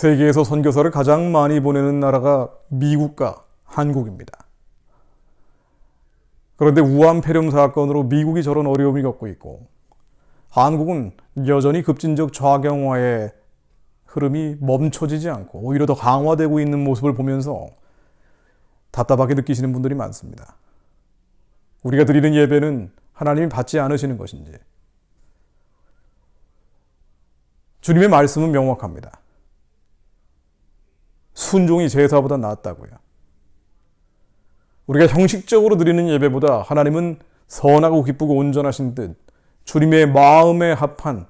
세계에서 선교사를 가장 많이 보내는 나라가 미국과 한국입니다. 그런데 우한 폐렴 사건으로 미국이 저런 어려움이 겪고 있고 한국은 여전히 급진적 좌경화의 흐름이 멈춰지지 않고 오히려 더 강화되고 있는 모습을 보면서 답답하게 느끼시는 분들이 많습니다. 우리가 드리는 예배는 하나님이 받지 않으시는 것인지, 주님의 말씀은 명확합니다. 순종이 제사보다 낫다고요. 우리가 형식적으로 드리는 예배보다 하나님은 선하고 기쁘고 온전하신 듯 주님의 마음에 합한,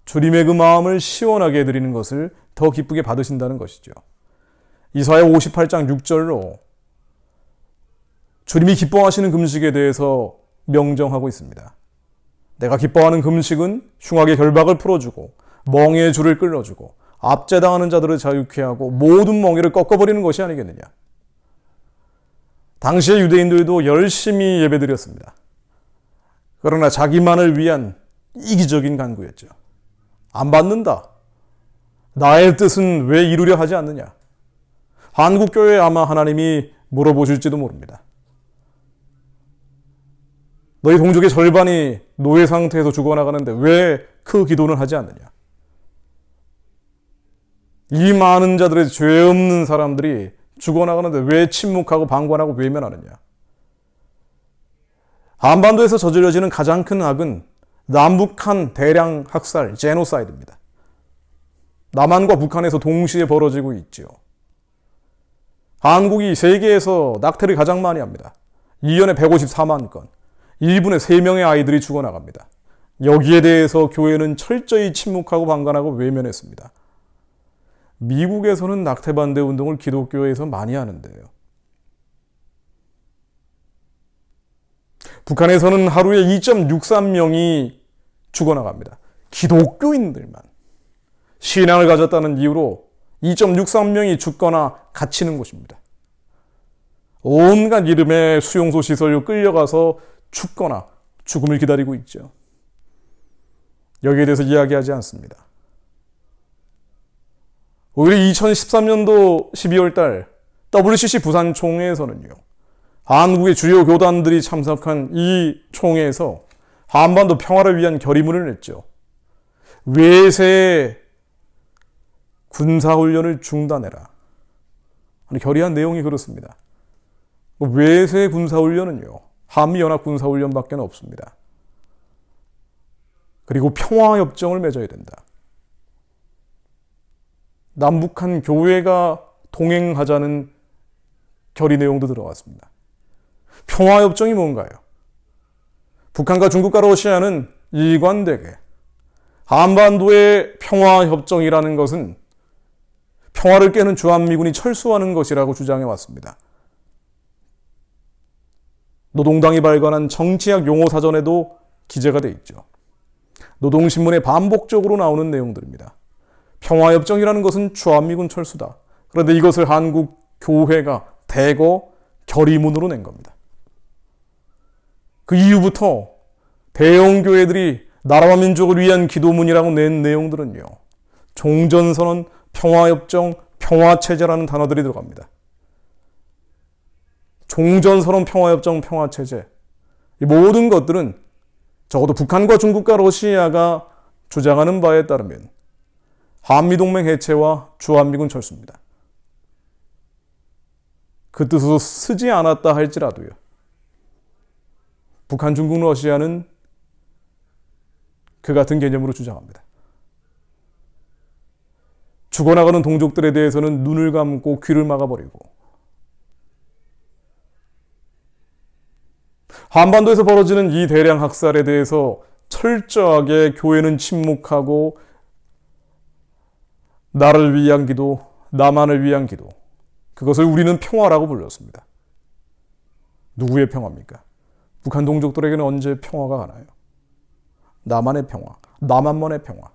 주님의 그 마음을 시원하게 드리는 것을 더 기쁘게 받으신다는 것이죠. 이사야 58장 6절로 주님이 기뻐하시는 금식에 대해서 명정하고 있습니다. 내가 기뻐하는 금식은 흉악의 결박을 풀어주고 멍에의 줄을 끌어주고 압제당하는 자들을 자유케 하고 모든 멍에를 꺾어버리는 것이 아니겠느냐. 당시의 유대인들도 열심히 예배드렸습니다. 그러나 자기만을 위한 이기적인 간구였죠. 안 받는다. 나의 뜻은 왜 이루려 하지 않느냐. 한국교회에 아마 하나님이 물어보실지도 모릅니다. 너희 동족의 절반이 노예 상태에서 죽어나가는데 왜 그 기도는 하지 않느냐. 이 많은 자들의 죄 없는 사람들이 죽어나가는데 왜 침묵하고 방관하고 외면하느냐. 한반도에서 저질러지는 가장 큰 악은 남북한 대량 학살, 제노사이드입니다. 남한과 북한에서 동시에 벌어지고 있죠. 한국이 세계에서 낙태를 가장 많이 합니다. 2년에 154만 건, 1분에 3명의 아이들이 죽어나갑니다. 여기에 대해서 교회는 철저히 침묵하고 방관하고 외면했습니다. 미국에서는 낙태 반대 운동을 기독교회에서 많이 하는데요. 북한에서는 하루에 2.63명이 죽어나갑니다. 기독교인들만 신앙을 가졌다는 이유로 2.63명이 죽거나 갇히는 곳입니다. 온갖 이름의 수용소 시설로 끌려가서 죽거나 죽음을 기다리고 있죠. 여기에 대해서 이야기하지 않습니다. 오히려 2013년도 12월 달 WCC 부산 총회에서는요. 한국의 주요 교단들이 참석한 이 총회에서 한반도 평화를 위한 결의문을 냈죠. 외세 군사훈련을 중단해라. 아니, 결의한 내용이 그렇습니다. 외세 군사훈련은요. 한미연합 군사훈련밖에 없습니다. 그리고 평화협정을 맺어야 된다. 남북한 교회가 동행하자는 결의 내용도 들어갔습니다. 평화협정이 뭔가요? 북한과 중국과 러시아는 일관되게 한반도의 평화협정이라는 것은 평화를 깨는 주한미군이 철수하는 것이라고 주장해 왔습니다. 노동당이 발간한 정치학 용어사전에도 기재가 돼 있죠. 노동신문에 반복적으로 나오는 내용들입니다. 평화협정이라는 것은 주한미군 철수다. 그런데 이것을 한국 교회가 대거 결의문으로 낸 겁니다. 그 이후부터 대형 교회들이 나라와 민족을 위한 기도문이라고 낸 내용들은요. 종전선언, 평화협정, 평화체제라는 단어들이 들어갑니다. 종전선언, 평화협정, 평화체제. 이 모든 것들은 적어도 북한과 중국과 러시아가 주장하는 바에 따르면 한미동맹 해체와 주한미군 철수입니다. 그 뜻으로 쓰지 않았다 할지라도요. 북한, 중국, 러시아는 그 같은 개념으로 주장합니다. 죽어나가는 동족들에 대해서는 눈을 감고 귀를 막아버리고 한반도에서 벌어지는 이 대량 학살에 대해서 철저하게 교회는 침묵하고 나를 위한 기도, 나만을 위한 기도, 그것을 우리는 평화라고 불렀습니다. 누구의 평화입니까? 북한 동족들에게는 언제 평화가 가나요? 나만의 평화, 나만만의 평화.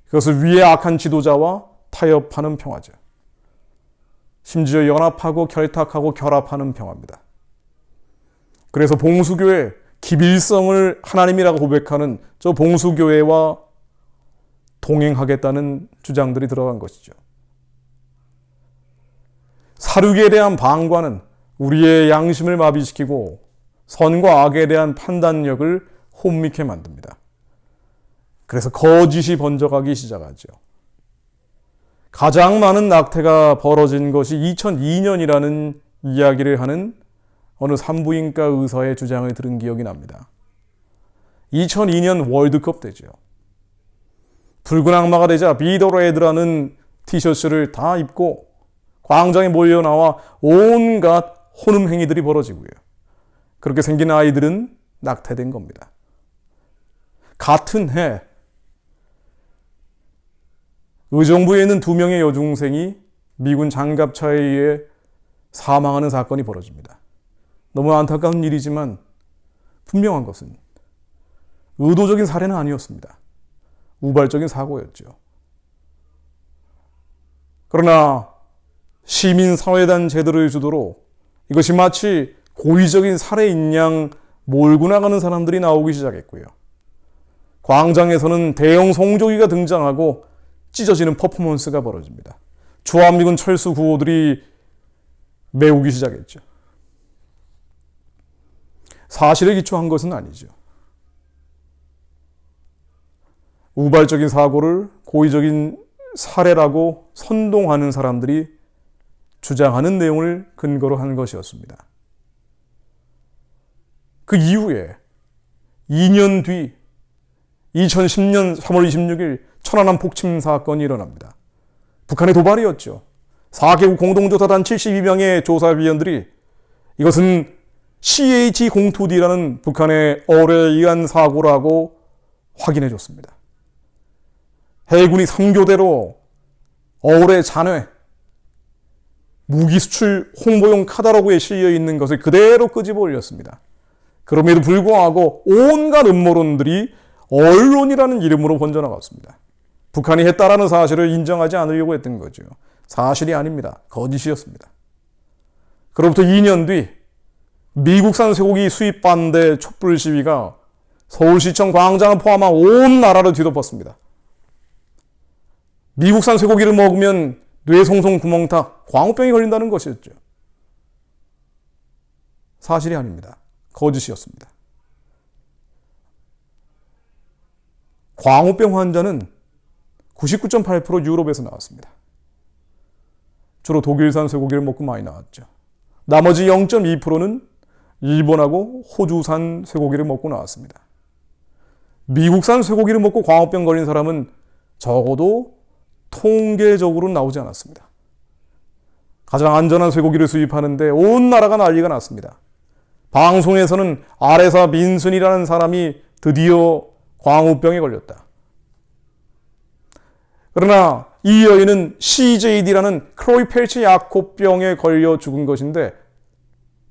그것을 위에 악한 지도자와 타협하는 평화죠. 심지어 연합하고 결탁하고 결합하는 평화입니다. 그래서 봉수교회, 기빌성을 하나님이라고 고백하는 저 봉수교회와 동행하겠다는 주장들이 들어간 것이죠. 사륙에 대한 방관은 우리의 양심을 마비시키고 선과 악에 대한 판단력을 혼미케 만듭니다. 그래서 거짓이 번져가기 시작하죠. 가장 많은 낙태가 벌어진 것이 2002년이라는 이야기를 하는 어느 산부인과 의사의 주장을 들은 기억이 납니다. 2002년 월드컵 때죠. 붉은 악마가 되자 비더레드라는 티셔츠를 다 입고 광장에 몰려 나와 온갖 혼음 행위들이 벌어지고요. 그렇게 생긴 아이들은 낙태된 겁니다. 같은 해 의정부에 있는 2명의 여중생이 미군 장갑차에 의해 사망하는 사건이 벌어집니다. 너무 안타까운 일이지만 분명한 것은 의도적인 살해는 아니었습니다. 우발적인 사고였죠. 그러나 시민사회단 제도를 주도로 이것이 마치 고의적인 살해인 양 몰고 나가는 사람들이 나오기 시작했고요. 광장에서는 대형 송조기가 등장하고 찢어지는 퍼포먼스가 벌어집니다. 주한미군 철수 구호들이 메우기 시작했죠. 사실에 기초한 것은 아니죠. 우발적인 사고를 고의적인 살해라고 선동하는 사람들이 주장하는 내용을 근거로 한 것이었습니다. 그 이후에 2년 뒤 2010년 3월 26일 천안함 폭침 사건이 일어납니다. 북한의 도발이었죠. 4개국 공동조사단 72명의 조사위원들이 이것은 CH-02D라는 북한의 어뢰에 의한 사고라고 확인해 줬습니다. 해군이 3교대로 어뢰 잔해, 무기 수출 홍보용 카탈로그에 실려 있는 것을 그대로 끄집어 올렸습니다. 그럼에도 불구하고 온갖 음모론들이 언론이라는 이름으로 번져나갔습니다. 북한이 했다라는 사실을 인정하지 않으려고 했던 거죠. 사실이 아닙니다. 거짓이었습니다. 그로부터 2년 뒤 미국산 쇠고기 수입 반대 촛불 시위가 서울시청 광장을 포함한 온 나라를 뒤덮었습니다. 미국산 쇠고기를 먹으면 뇌송송 구멍탁, 광우병이 걸린다는 것이었죠. 사실이 아닙니다. 거짓이었습니다. 광우병 환자는 99.8% 유럽에서 나왔습니다. 주로 독일산 쇠고기를 먹고 많이 나왔죠. 나머지 0.2%는 일본하고 호주산 쇠고기를 먹고 나왔습니다. 미국산 쇠고기를 먹고 광우병 걸린 사람은 적어도 통계적으로 나오지 않았습니다. 가장 안전한 쇠고기를 수입하는데 온 나라가 난리가 났습니다. 방송에서는 아레사 민순이라는 사람이 드디어 광우병에 걸렸다. 그러나 이 여인은 CJD라는 크로이펠츠 야코병에 걸려 죽은 것인데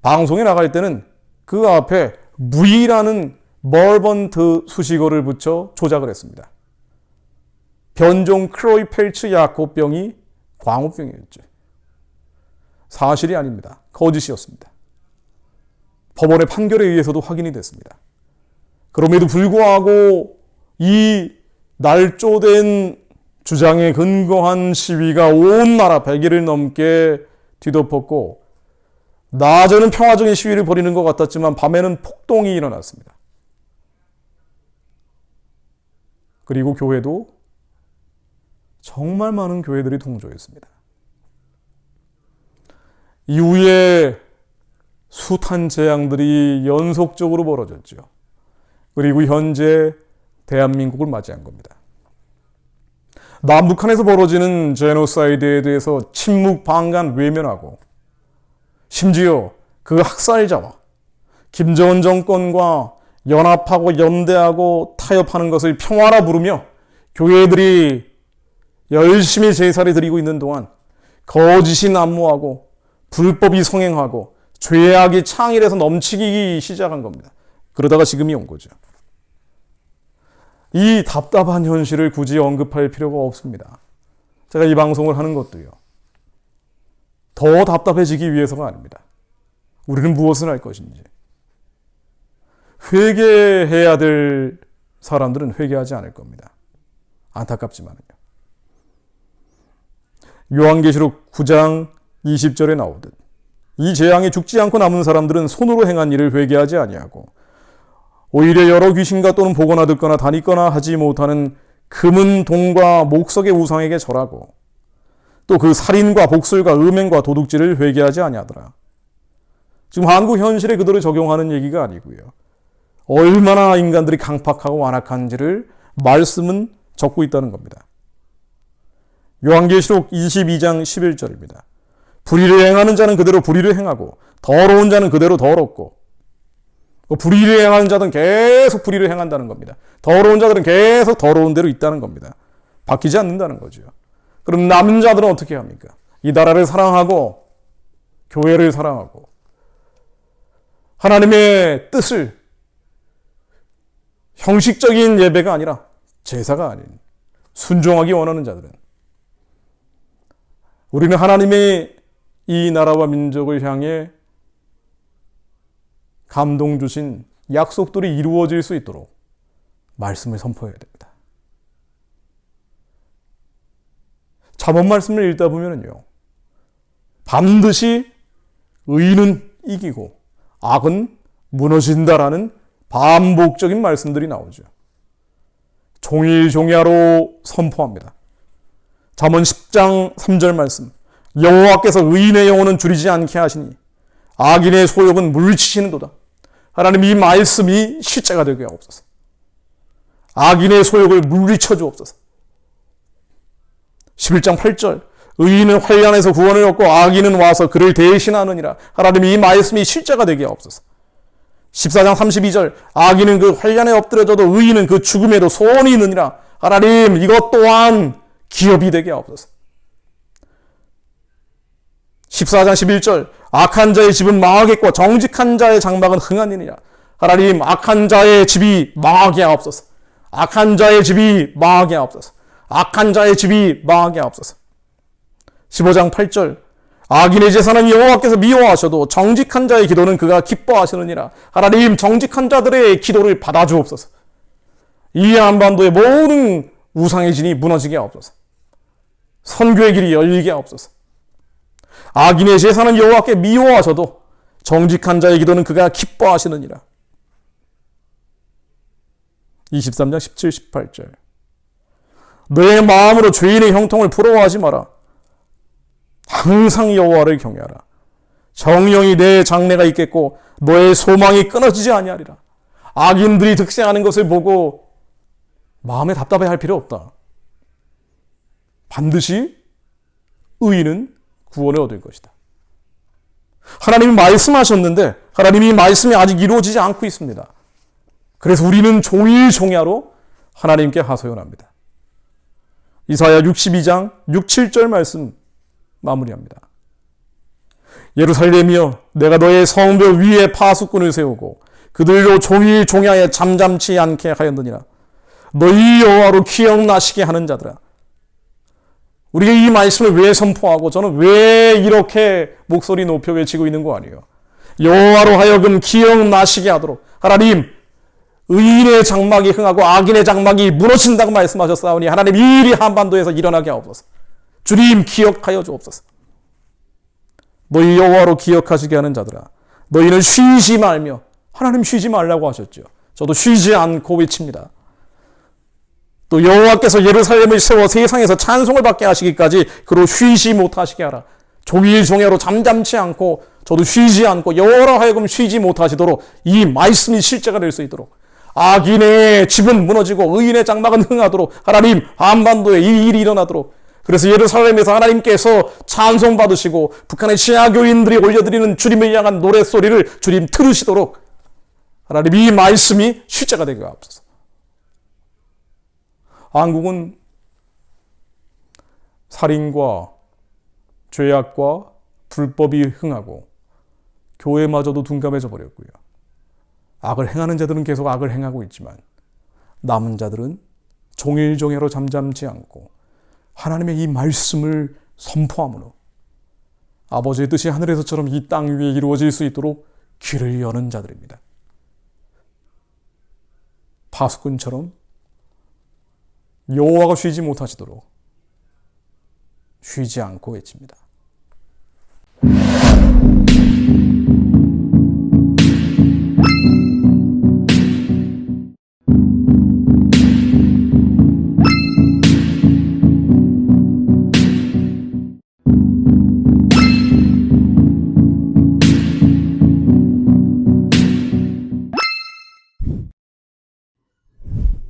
방송에 나갈 때는 그 앞에 V라는 멀번트 수식어를 붙여 조작을 했습니다. 변종 크로이펠츠 야코병이 광우병이었죠. 사실이 아닙니다. 거짓이었습니다. 법원의 판결에 의해서도 확인이 됐습니다. 그럼에도 불구하고 이 날조된 주장에 근거한 시위가 온 나라 100일을 넘게 뒤덮었고 낮에는 평화적인 시위를 벌이는 것 같았지만 밤에는 폭동이 일어났습니다. 그리고 교회도 정말 많은 교회들이 동조했습니다. 이후에 숱한 재앙들이 연속적으로 벌어졌죠. 그리고 현재 대한민국을 맞이한 겁니다. 남북한에서 벌어지는 제노사이드에 대해서 침묵, 방관, 외면하고 심지어 그 학살자와 김정은 정권과 연합하고 연대하고 타협하는 것을 평화라 부르며 교회들이 열심히 제사를 드리고 있는 동안 거짓이 난무하고 불법이 성행하고 죄악이 창일해서 넘치기 시작한 겁니다. 그러다가 지금이 온 거죠. 이 답답한 현실을 굳이 언급할 필요가 없습니다. 제가 이 방송을 하는 것도요. 더 답답해지기 위해서가 아닙니다. 우리는 무엇을 할 것인지. 회개해야 될 사람들은 회개하지 않을 겁니다. 안타깝지만요. 요한계시록 9장 20절에 나오듯 이 재앙에 죽지 않고 남은 사람들은 손으로 행한 일을 회개하지 아니하고 오히려 여러 귀신과 또는 보거나 듣거나 다니거나 하지 못하는 금은 동과 목석의 우상에게 절하고 또 그 살인과 복술과 음행과 도둑질을 회개하지 아니하더라. 지금 한국 현실에 그대로 적용하는 얘기가 아니고요. 얼마나 인간들이 강팍하고 완악한지를 말씀은 적고 있다는 겁니다. 요한계시록 22장 11절입니다. 불의를 행하는 자는 그대로 불의를 행하고 더러운 자는 그대로 더럽고 불의를 행하는 자들은 계속 불의를 행한다는 겁니다. 더러운 자들은 계속 더러운 대로 있다는 겁니다. 바뀌지 않는다는 거죠. 그럼 남은 자들은 어떻게 합니까? 이 나라를 사랑하고 교회를 사랑하고 하나님의 뜻을 형식적인 예배가 아니라 제사가 아닌 순종하기 원하는 자들은 우리는 하나님의 이 나라와 민족을 향해 감동 주신 약속들이 이루어질 수 있도록 말씀을 선포해야 됩니다. 잠언 말씀을 읽다 보면요, 반드시 의는 이기고 악은 무너진다라는 반복적인 말씀들이 나오죠. 종일종야로 선포합니다. 잠언 10장 3절 말씀. 여호와께서 의인의 영혼은 줄이지 않게 하시니 악인의 소욕은 물리치시는도다. 하나님 이 말씀이 실제가 되게 하옵소서. 악인의 소욕을 물리쳐 주옵소서. 11장 8절. 의인은 환난에서 구원을 얻고 악인은 와서 그를 대신하느니라. 하나님 이 말씀이 실제가 되게 하옵소서. 14장 32절. 악인은 그 환난에 엎드려져도 의인은 그 죽음에도 소원이 있느니라. 하나님 이것 또한 기업이 되게 하옵소서. 14장 11절. 악한 자의 집은 망하겠고 정직한 자의 장막은 흥하니라. 하나님 악한 자의 집이 망하게 하옵소서. 악한 자의 집이 망하게 하옵소서. 악한 자의 집이 망하게 하옵소서. 15장 8절. 악인의 제사는 여호와께서 미워하셔도 정직한 자의 기도는 그가 기뻐하시느니라. 하나님 정직한 자들의 기도를 받아주옵소서. 이 한반도의 모든 우상의 진이 무너지게 하옵소서. 선교의 길이 열리게 하옵소서. 악인의 제사는 여호와께 미워하셔도 정직한 자의 기도는 그가 기뻐하시느니라. 23장 17, 18절. 너의 마음으로 죄인의 형통을 부러워하지 마라. 항상 여호와를 경외하라. 정령이 내 장래가 있겠고 너의 소망이 끊어지지 아니하리라. 악인들이 득세하는 것을 보고 마음에 답답해할 필요 없다. 반드시 의인은 구원을 얻을 것이다. 하나님이 말씀하셨는데 하나님이 말씀이 아직 이루어지지 않고 있습니다. 그래서 우리는 종일종야로 하나님께 하소연합니다. 이사야 62장 6, 7절 말씀 마무리합니다. 예루살렘이여 내가 너의 성벽 위에 파수꾼을 세우고 그들로 종일종야에 잠잠치 않게 하였느니라. 너희 여호와로 기억나시게 하는 자들아. 우리가 이 말씀을 왜 선포하고 저는 왜 이렇게 목소리 높여 외치고 있는 거 아니에요. 여호와로 하여금 기억나시게 하도록 하나님 의인의 장막이 흥하고 악인의 장막이 무너진다고 말씀하셨사오니 하나님 이 일이 한반도에서 일어나게 하옵소서. 주님 기억하여 주옵소서. 너희 여호와로 기억하시게 하는 자들아 너희는 쉬지 말며 하나님 쉬지 말라고 하셨죠. 저도 쉬지 않고 외칩니다. 또 여호와께서 예루살렘을 세워 세상에서 찬송을 받게 하시기까지 그로 쉬지 못하시게 하라. 종일종야로 잠잠치 않고 저도 쉬지 않고 여호와로 하여금 쉬지 못하시도록 이 말씀이 실제가 될 수 있도록 악인의 집은 무너지고 의인의 장막은 흥하도록 하나님 한반도에 이 일이 일어나도록 그래서 예루살렘에서 하나님께서 찬송 받으시고 북한의 신하교인들이 올려드리는 주님을 향한 노랫소리를 주님 들으시도록 하나님 이 말씀이 실제가 되게 하옵소서. 한국은 살인과 죄악과 불법이 흥하고 교회마저도 둔감해져 버렸고요. 악을 행하는 자들은 계속 악을 행하고 있지만 남은 자들은 종일종야로 잠잠지 않고 하나님의 이 말씀을 선포함으로 아버지의 뜻이 하늘에서처럼 이 땅 위에 이루어질 수 있도록 귀를 여는 자들입니다. 파수꾼처럼 여호와가 쉬지 못하시도록 쉬지 않고 외칩니다.